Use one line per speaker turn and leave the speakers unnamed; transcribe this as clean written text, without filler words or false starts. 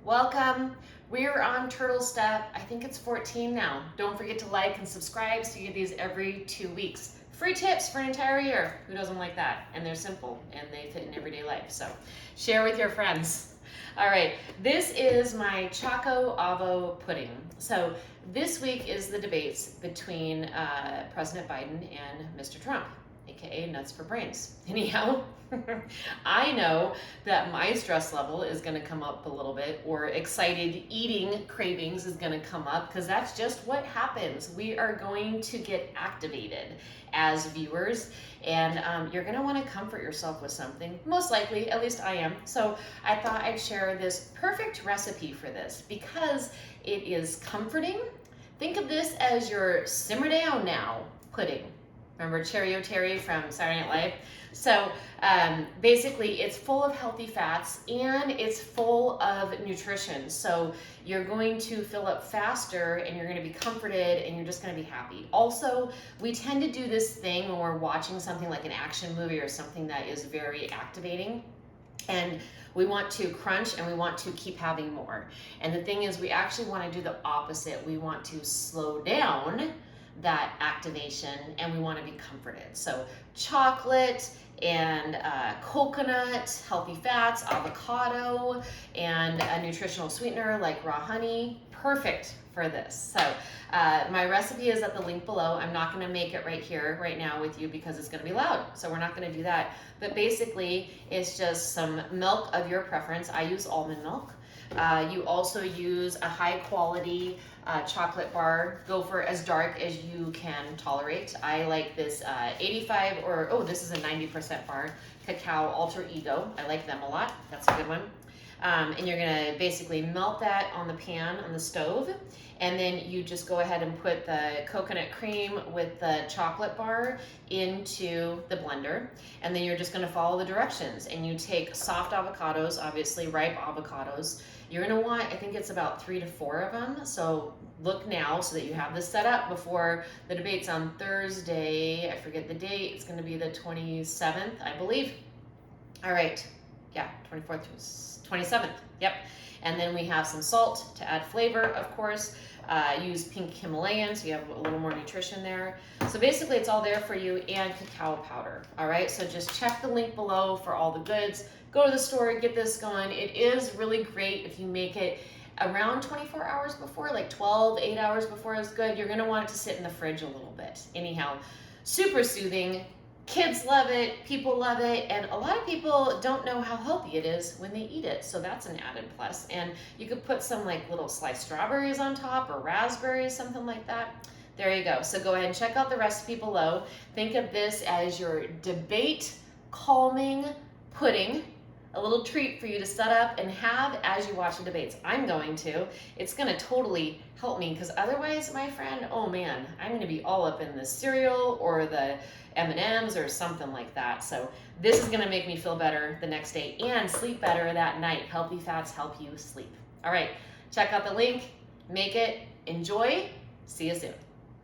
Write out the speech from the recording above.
welcome. We're on Turtle Step, I think it's 14 now. Don't forget to like and subscribe so you get these every 2 weeks. Free tips for an entire year. Who doesn't like that? And they're simple and they fit in everyday life. So share with your friends. All right, this is my Choco Avo pudding. So this week is the debates between President Biden and Mr. Trump, aka Nuts for Brains. Anyhow, I know that my stress level is going to come up a little bit, or excited eating cravings is going to come up, because that's just what happens. We are going to get activated as viewers, and you're going to want to comfort yourself with something. Most likely, at least I am. So I thought I'd share this perfect recipe for this because it is comforting. Think of this as your Simma Down Now pudding. Remember Terry from Saturday Night Live? So basically it's full of healthy fats and it's full of nutrition. So you're going to fill up faster and you're going to be comforted and you're just going to be happy. Also, we tend to do this thing when we're watching something like an action movie or something that is very activating. And we want to crunch and we want to keep having more. And the thing is, we actually want to do the opposite. We want to slow down that activation and we want to be comforted. So chocolate and coconut, healthy fats, avocado, and a nutritional sweetener like raw honey, perfect for this. So my recipe is at the link below. I'm not going to make it right here, right now with you because it's going to be loud. So we're not going to do that. But basically, it's just some milk of your preference. I use almond milk. You also use a high quality chocolate bar. Go for as dark as you can tolerate. I like this 85 or, oh, this is a 90% bar, Cacao Alter Ego. I like them a lot. That's a good one. And you're gonna basically melt that on the pan on the stove, and then you just go ahead and put the coconut cream with the chocolate bar into the blender, and then you're just gonna follow the directions. And you take soft avocados, obviously ripe avocados. You're gonna want, I think it's about 3 to 4 of them, so look now so that you have this set up before the debate's on Thursday. I forget the date, it's gonna be the 27th, I believe. All right, yeah, 24th, 27th, yep. And then we have some salt to add flavor, of course. Use pink Himalayan, so you have a little more nutrition there. So basically it's all there for you, and cacao powder. All right, so just check the link below for all the goods. Go to the store, get this going. It is really great if you make it around 24 hours before, like 8 hours before is good. You're gonna want it to sit in the fridge a little bit. Anyhow, super soothing. Kids love it, people love it, and a lot of people don't know how healthy it is when they eat it, so that's an added plus. And you could put some like little sliced strawberries on top, or raspberries, something like that. There you go. So go ahead and check out the recipe below. Think of this as your debate calming pudding, a little treat for you to set up and have as you watch the debates. I'm going to. It's going to totally help me, because otherwise, my friend, oh man, I'm going to be all up in the cereal or the M&Ms or something like that. So this is going to make me feel better the next day and sleep better that night. Healthy fats help you sleep. All right, check out the link, make it, enjoy. See you soon.